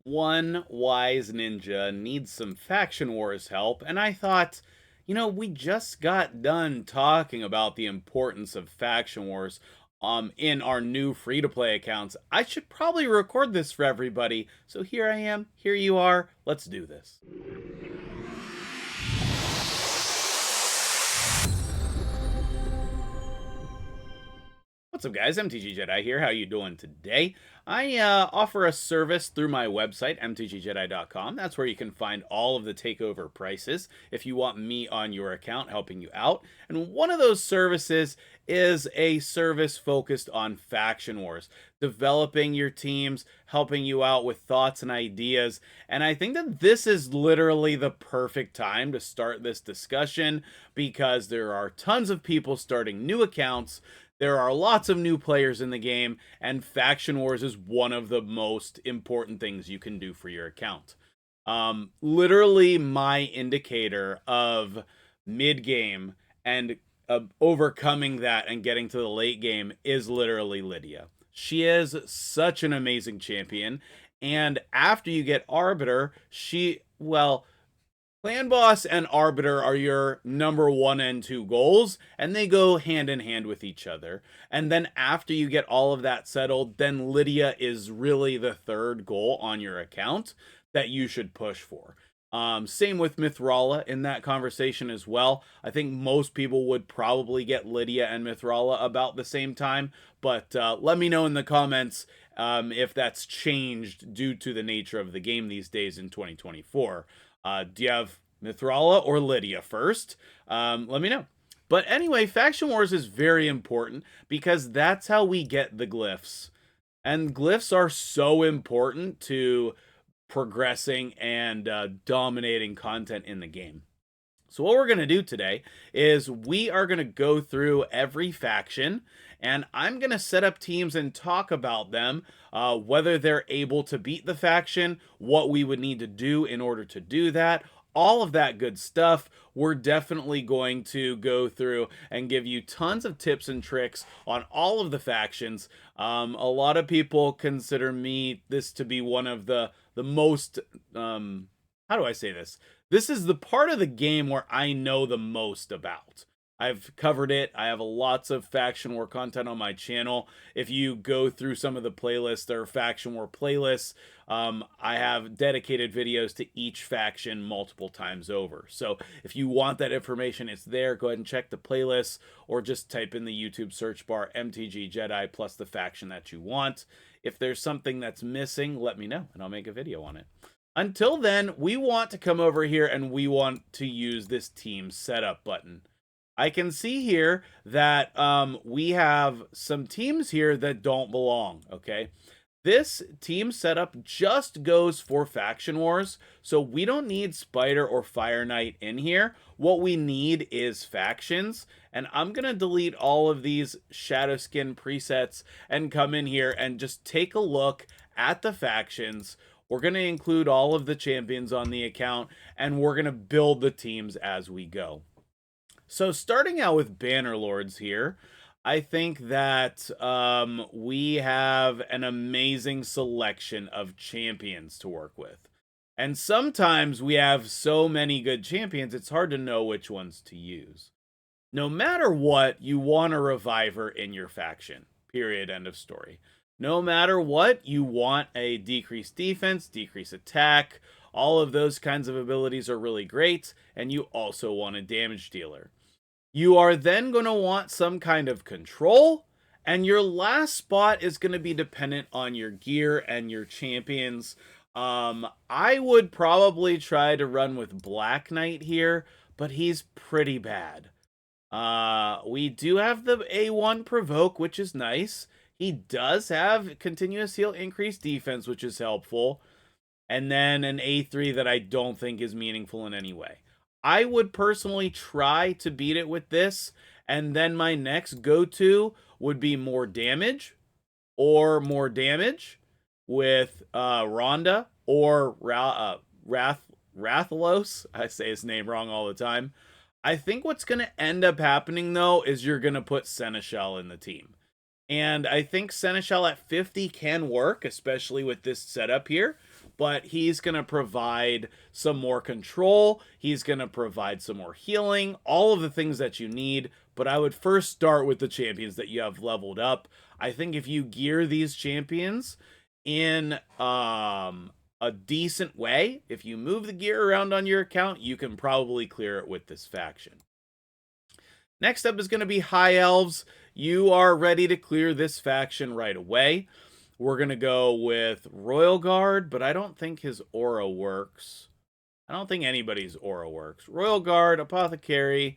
One wise ninja needs some faction wars help, and I thought, we just got done talking about the importance of faction wars in our new free-to-play accounts. I should probably record this for everybody. So here I am, here you are. Let's do this. What's up, guys? MtgJedi here. How you doing today? I offer a service through my website, mtgjedi.com. That's where you can find all of the takeover prices if you want me on your account helping you out. And one of those services is a service focused on faction wars, developing your teams, helping you out with thoughts and ideas. And I think that this is literally the perfect time to start this discussion because there are tons of people starting new accounts. There are lots of new players in the game, and Faction Wars is one of the most important things you can do for your account. Literally, my indicator of mid-game and overcoming that and getting to the late game is literally Lydia. She is such an amazing champion, and after you get Arbiter, Clan Boss and Arbiter are your number 1 and 2 goals, and they go hand in hand with each other. And then after you get all of that settled, then Lydia is really the third goal on your account that you should push for. Same with Mithrala in that conversation as well. I think most people would probably get Lydia and Mithrala about the same time, but let me know in the comments if that's changed due to the nature of the game these days in 2024. Do you have Mithrala or Lydia first? Let me know. But anyway, Faction Wars is very important because that's how we get the glyphs. And glyphs are so important to progressing and dominating content in the game. So what we're going to do today is we are going to go through every faction, and I'm going to set up teams and talk about them, whether they're able to beat the faction, what we would need to do in order to do that, all of that good stuff. We're definitely going to go through and give you tons of tips and tricks on all of the factions. A lot of people consider me this to be one of the most, how do I say this? This is the part of the game where I know the most about. I've covered it. I have lots of faction war content on my channel. If you go through some of the playlists, there are faction war playlists. I have dedicated videos to each faction multiple times over. So if you want that information, it's there. Go ahead and check the playlists or just type in the YouTube search bar MtgJedi plus the faction that you want. If there's something that's missing, let me know and I'll make a video on it. Until then, we want to come over here and we want to use this team setup button. I can see here that we have some teams here that don't belong, okay? This team setup just goes for Faction Wars, so we don't need Spider or Fire Knight in here. What we need is factions, and I'm going to delete all of these Shadowkin presets and come in here and just take a look at the factions. We're going to include all of the champions on the account, and we're going to build the teams as we go. So starting out with Bannerlords here, I think that we have an amazing selection of champions to work with. And sometimes we have so many good champions, it's hard to know which ones to use. No matter what, you want a reviver in your faction. Period. End of story. No matter what, you want a decreased defense, decreased attack. All of those kinds of abilities are really great. And you also want a damage dealer. You are then going to want some kind of control, and your last spot is going to be dependent on your gear and your champions. I would probably try to run with Black Knight here, but he's pretty bad. We do have the A1 Provoke, which is nice. He does have continuous heal increased defense, which is helpful. And then an A3 that I don't think is meaningful in any way. I would personally try to beat it with this, and then my next go-to would be more damage with Rhonda or Rathalos. I say his name wrong all the time. I think what's going to end up happening, though, is you're going to put Seneschal in the team. And I think Seneschal at 50 can work, especially with this setup here. But he's going to provide some more control. He's going to provide some more healing, all of the things that you need. But I would first start with the champions that you have leveled up. I think if you gear these champions in a decent way, if you move the gear around on your account, you can probably clear it with this faction. Next up is going to be High Elves. You are ready to clear this faction right away. We're going to go with Royal Guard, but I don't think his aura works. I don't think anybody's aura works. Royal Guard, Apothecary.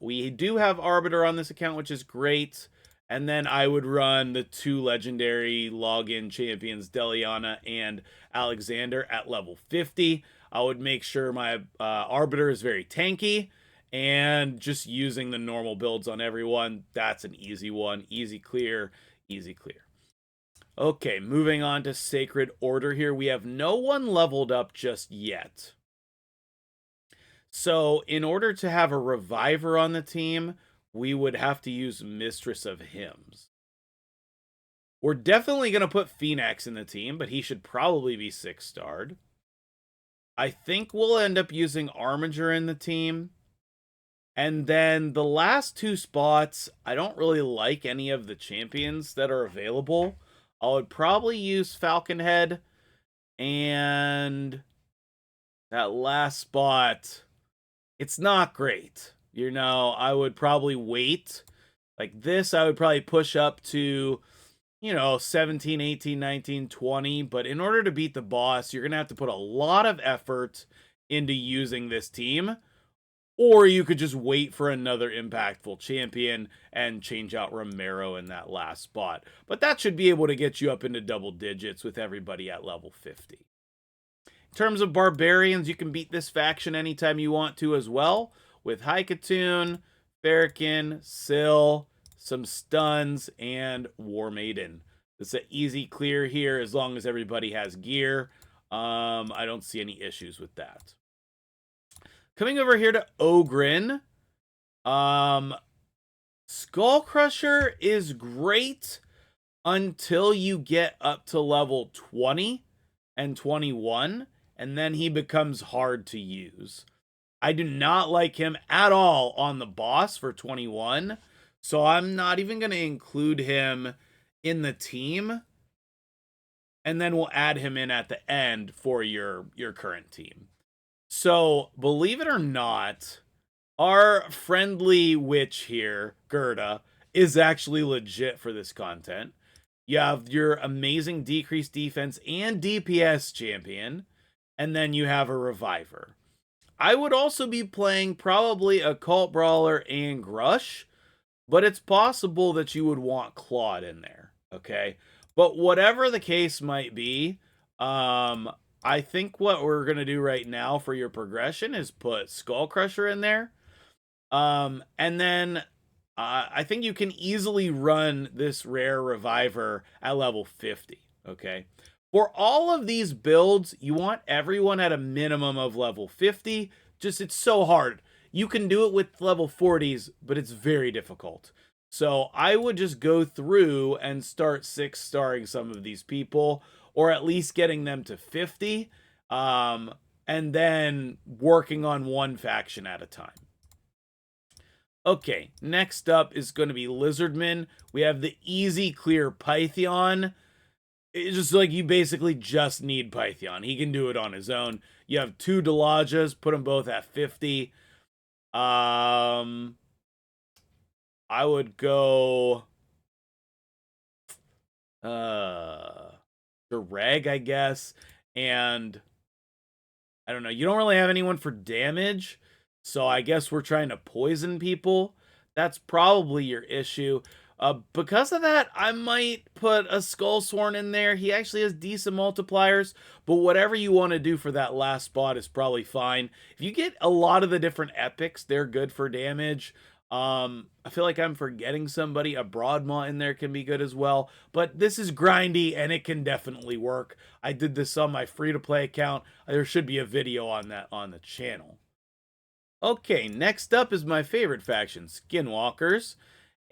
We do have Arbiter on this account, which is great. And then I would run the 2 legendary login champions, Deliana and Alexander, at level 50. I would make sure my Arbiter is very tanky. And just using the normal builds on everyone, that's an easy one. Easy clear, easy clear. Okay, moving on to Sacred Order here. We have no one leveled up just yet. So in order to have a Reviver on the team, we would have to use Mistress of Hymns. We're definitely going to put Phoenix in the team, but he should probably be 6-starred. I think we'll end up using Armiger in the team. And then the last 2 spots, I don't really like any of the champions that are available. I would probably use Falconhead. And that last spot, it's not great. You know, I would probably wait. Like this, I would probably push up to, 17, 18, 19, 20. But in order to beat the boss, you're going to have to put a lot of effort into using this team. Or you could just wait for another impactful champion and change out Romero in that last spot. But that should be able to get you up into double digits with everybody at level 50. In terms of Barbarians, you can beat this faction anytime you want to as well. With Haikatoon, Farrakhan, Syl, some stuns, and War Maiden. It's an easy clear here as long as everybody has gear. I don't see any issues with that. Coming over here to Ogryn. Skullcrusher is great until you get up to level 20 and 21, and then he becomes hard to use. I do not like him at all on the boss for 21, so I'm not even going to include him in the team, and then we'll add him in at the end for your current team. So, believe it or not, our friendly witch here, Gerda, is actually legit for this content. You have your amazing decreased defense and DPS champion, and then you have a Reviver. I would also be playing probably a Cult Brawler and Grush, but it's possible that you would want Claude in there, okay? But whatever the case might be, I think what we're going to do right now for your progression is put Skullcrusher in there. And then I think you can easily run this rare Reviver at level 50, okay? For all of these builds, you want everyone at a minimum of level 50. Just, it's so hard. You can do it with level 40s, but it's very difficult. So I would just go through and start 6-starring some of these people, or at least getting them to 50, and then working on one faction at a time. Okay, next up is going to be Lizardmen. We have the easy clear Python. It's just like you basically just need Python. He can do it on his own. You have 2 Delajas, put them both at 50. I would go Reg, I guess, and I don't know. You don't really have anyone for damage, so I guess we're trying to poison people. That's probably your issue. Because of that, I might put a Skullsworn in there. He actually has decent multipliers, but whatever you want to do for that last spot is probably fine. If you get a lot of the different epics, they're good for damage. I feel like I'm forgetting somebody. A Broadmaw in there can be good as well, but this is grindy and it can definitely work. I did this on my free-to-play account. There should be a video on that on the channel. Okay, next up is my favorite faction, Skinwalkers.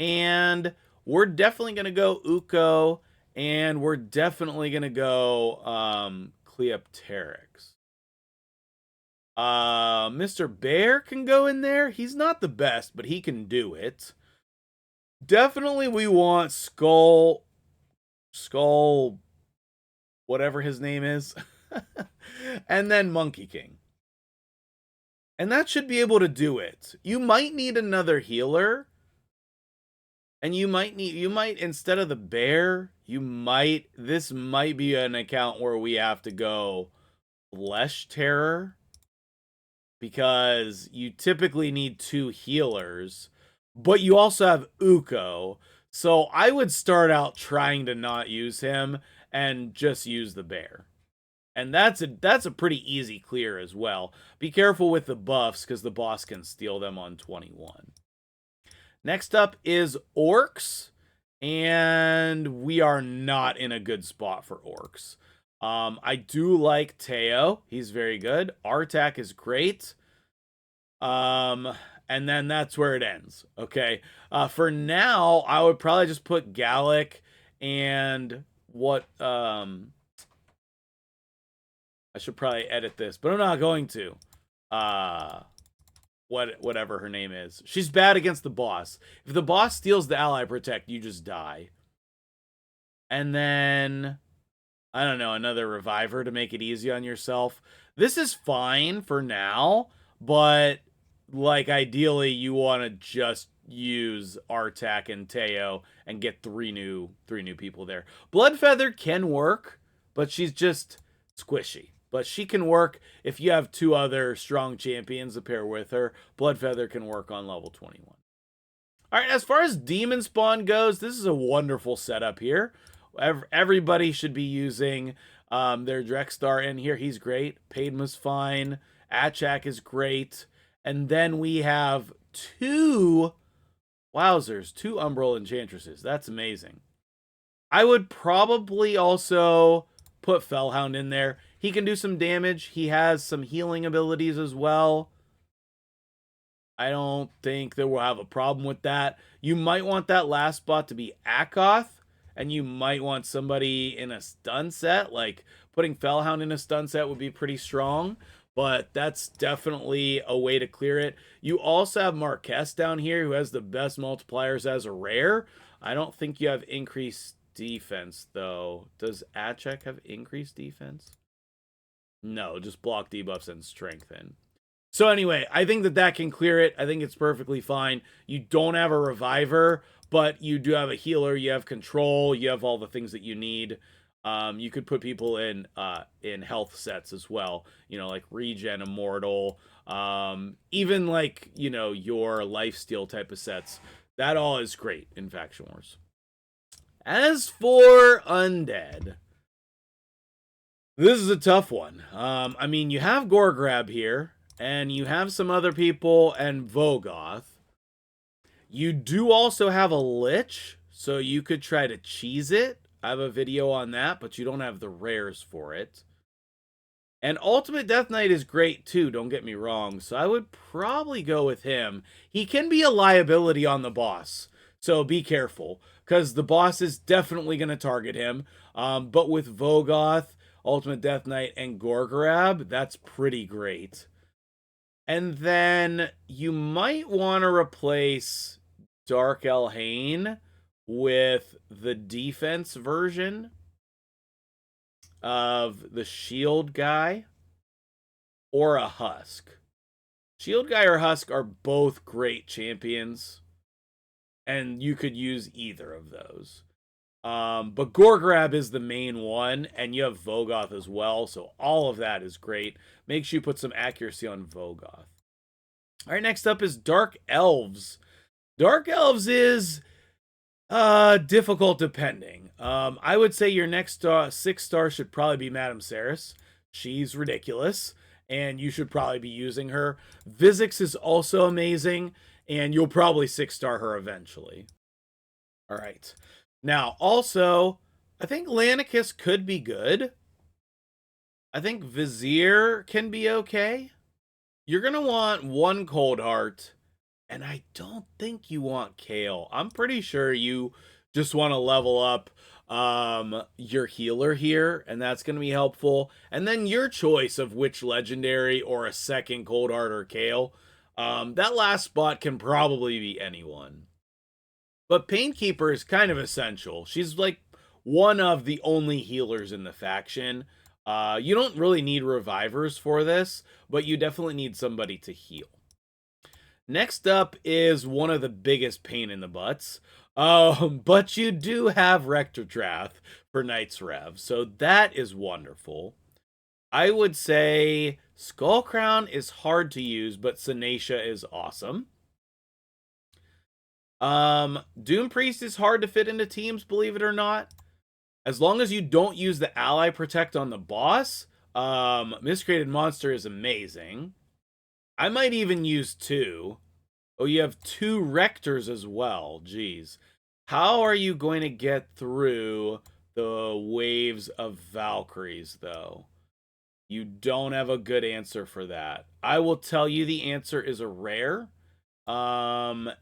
And we're definitely going to go Uko, and we're definitely going to go Cleopteryx. Mr. Bear can go in there. He's not the best, but he can do it. Definitely we want Skull, whatever his name is. And then Monkey King. And that should be able to do it. You might need another healer. And you might, instead of the bear, this might be an account where we have to go Flesh Terror. Because you typically need 2 healers. But you also have Uko. So I would start out trying to not use him and just use the bear. And that's a pretty easy clear as well. Be careful with the buffs because the boss can steal them on 21. Next up is Orcs. And we are not in a good spot for Orcs. I do like Teo. He's very good. Artak is great. And then that's where it ends. Okay. For now, I would probably just put Gallic and what, I should probably edit this, but I'm not going to. Whatever her name is. She's bad against the boss. If the boss steals the ally protect, you just die. And then, I don't know, another reviver to make it easy on yourself. This is fine for now, but like ideally you want to just use Artak and Teo and get three new people there. Bloodfeather can work, but she's just squishy. But she can work if you have 2 other strong champions to pair with her. Bloodfeather can work on level 21. All right, as far as Demonspawn goes, this is a wonderful setup here. Everybody should be using their Drexstar in here. He's great. Padma's fine. Achak is great. And then we have 2 wowzers, 2 Umbral Enchantresses. That's amazing. I would probably also put Fellhound in there. He can do some damage. He has some healing abilities as well. I don't think that we'll have a problem with that. You might want that last spot to be Akoth, and you might want somebody in a stun set. Like, putting Fellhound in a stun set would be pretty strong, but that's definitely a way to clear it. You also have Marquess down here, who has the best multipliers as a rare. I don't think you have increased defense, though. Does Achek have increased defense? No, just block debuffs and strengthen. So anyway, I think that can clear it. I think it's perfectly fine. You don't have a reviver, but you do have a healer. You have control. You have all the things that you need. You could put people in health sets as well. You know, like regen, immortal, even like, you know, your lifesteal type of sets. That all is great in Faction Wars. As for Undead, this is a tough one. I mean, you have Gorgrab here, and you have some other people and Vogoth. You do also have a Lich, so you could try to cheese it. I have a video on that, but you don't have the rares for it. And Ultimate Death Knight is great too, don't get me wrong, so I would probably go with him. He can be a liability on the boss, so be careful, because the boss is definitely going to target him. But with Vogoth, Ultimate Death Knight, and Gorgrab, that's pretty great. And then you might want to replace Dark Elhain with the defense version of the shield guy or a husk. Shield guy or husk are both great champions, and you could use either of those. But Gorgrab is the main one, and you have Vogoth as well, so all of that is great. Make sure you put some accuracy on Vogoth. All right, next up is Dark Elves. Dark Elves is difficult depending. I would say your next 6-star should probably be Madame Saris. She's ridiculous, and you should probably be using her. Vizix is also amazing, and you'll probably 6-star her eventually. All right. Now, also, I think Lanicus could be good. I think Vizier can be okay. You're going to want 1 Cold Heart, and I don't think you want Kale. I'm pretty sure you just want to level up your healer here, and that's going to be helpful. And then your choice of which legendary or a second Cold Heart or Kale. That last spot can probably be anyone. But Painkeeper is kind of essential. She's like one of the only healers in the faction. You don't really need revivers for this, but you definitely need somebody to heal. Next up is one of the biggest pain in the butts. But you do have Rectortrath for Knight's Rev, so that is wonderful. I would say Skullcrown is hard to use, but Senacia is awesome. Doom Priest is hard to fit into teams, believe it or not. As long as you don't use the Ally Protect on the boss, Miscreated Monster is amazing. I might even use 2. Oh, you have 2 Rectors as well. Jeez. How are you going to get through the waves of Valkyries, though? You don't have a good answer for that. I will tell you the answer is a rare. And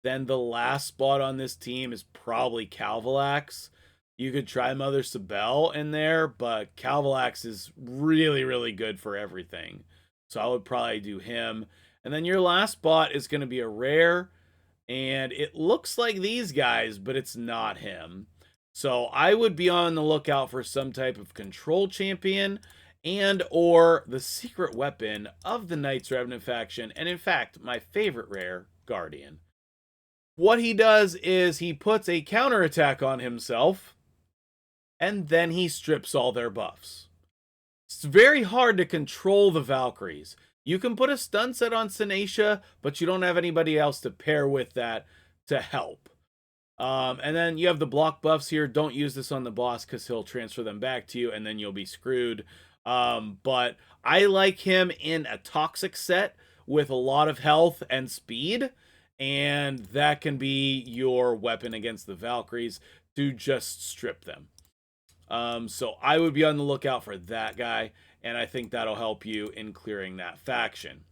then the last spot on this team is probably Calvalax. You could try Mother Sibel in there, but Calvalax is really, really good for everything. So I would probably do him. And then your last spot is going to be a rare. And it looks like these guys, but it's not him. So I would be on the lookout for some type of control champion and or the secret weapon of the Knights Revenant faction. And in fact, my favorite rare, Guardian. What he does is he puts a counterattack on himself, and then he strips all their buffs. It's very hard to control the Valkyries. You can put a stun set on Senacia, but you don't have anybody else to pair with that to help. And then you have the block buffs here. Don't use this on the boss because he'll transfer them back to you, and then you'll be screwed. But I like him in a toxic set with a lot of health and speed, and that can be your weapon against the Valkyries to just strip them. So I would be on the lookout for that guy, and I think that'll help you in clearing that faction.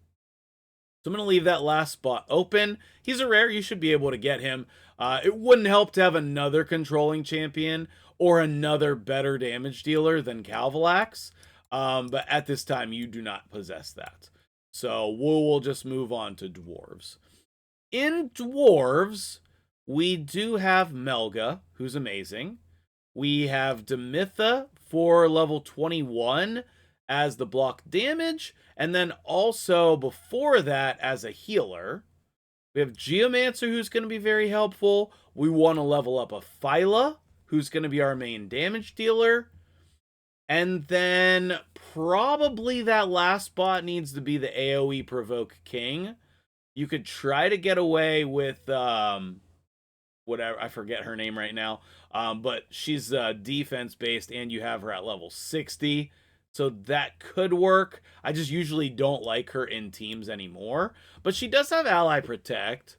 So I'm going to leave that last spot open. He's a rare. You should be able to get him. It wouldn't help to have another controlling champion or another better damage dealer than Calvalax. But at this time, you do not possess that. So we'll just move on to Dwarves. In Dwarves, we do have Melga, who's amazing. We have Demitha for level 21 as the block damage, and then also before that as a healer. We have Geomancer, who's going to be very helpful. We want to level up a Phyla, who's going to be our main damage dealer. And then probably that last spot needs to be the AoE Provoke King. You could try to get away with whatever, I forget her name right now, but she's defense based, and you have her at level 60, so that could work. I just usually don't like her in teams anymore, but she does have Ally Protect.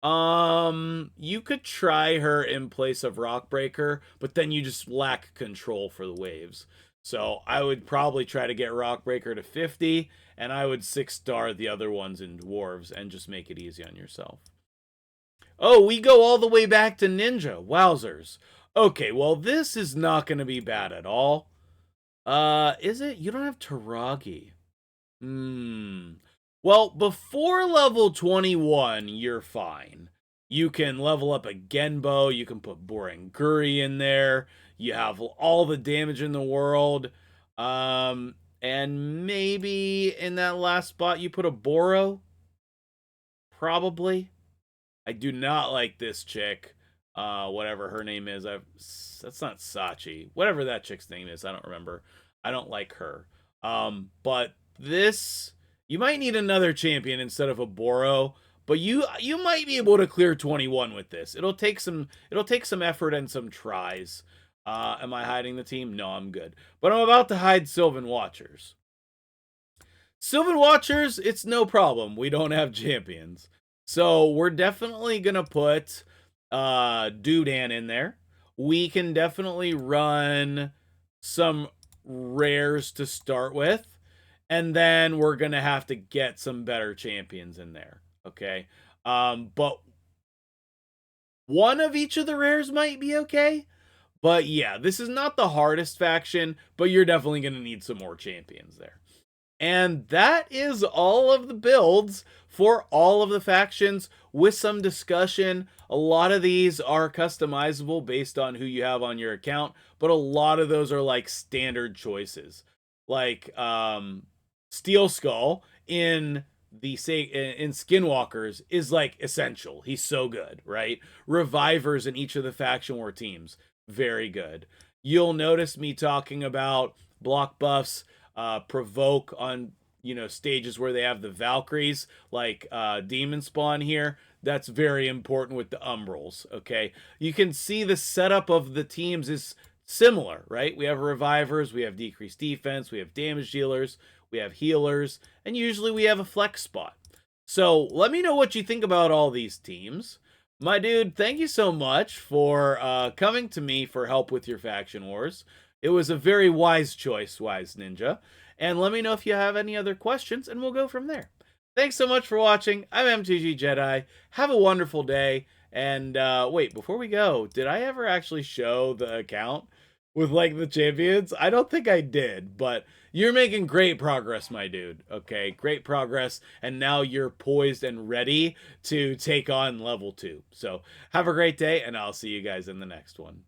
You could try her in place of Rockbreaker, but then you just lack control for the waves. So I would probably try to get Rockbreaker to 50, and I would 6-star the other ones in Dwarves and just make it easy on yourself. Oh, we go all the way back to Ninja. Wowzers. Okay, well, this is not going to be bad at all. Is it? You don't have Taragi. Well, before level 21, you're fine. You can level up a Genbo. You can put Boranguri in there. You have all the damage in the world. And maybe in that last spot, you put a Boro. Probably. I do not like this chick. Whatever her name is. That's not Sachi. Whatever that chick's name is, I don't remember. I don't like her. But this, you might need another champion instead of a Boro, but you might be able to clear 21 with this. It'll take some effort and some tries. Am I hiding the team? No, I'm good. But I'm about to hide Sylvan Watchers. Sylvan Watchers, it's no problem. We don't have champions. So we're definitely going to put Doodan in there. We can definitely run some rares to start with. And then we're going to have to get some better champions in there. Okay. But One of each of the rares might be okay. But yeah, this is not the hardest faction, but you're definitely going to need some more champions there. And that is all of the builds for all of the factions with some discussion. A lot of these are customizable based on who you have on your account, but a lot of those are like standard choices. Like Steel Skull in in Skinwalkers is like essential. He's so good, right? Revivers in each of the faction war teams, very good. You'll notice me talking about block buffs, provoke on stages where they have the Valkyries, like Demonspawn here. That's very important with the Umbrals. Okay, you can see the setup of the teams is similar, right? We have revivers, we have decreased defense, we have damage dealers, we have healers, and usually we have a flex spot. So let me know what you think about all these teams. My dude, thank you so much for coming to me for help with your faction wars. It was a very wise choice, Wise Ninja. And let me know if you have any other questions, and we'll go from there. Thanks so much for watching. I'm MtgJedi. Have a wonderful day. And wait, before we go, did I ever actually show the account with like the champions? I don't think I did, but you're making great progress, my dude. Okay, great progress. And now you're poised and ready to take on level 2. So have a great day, and I'll see you guys in the next one.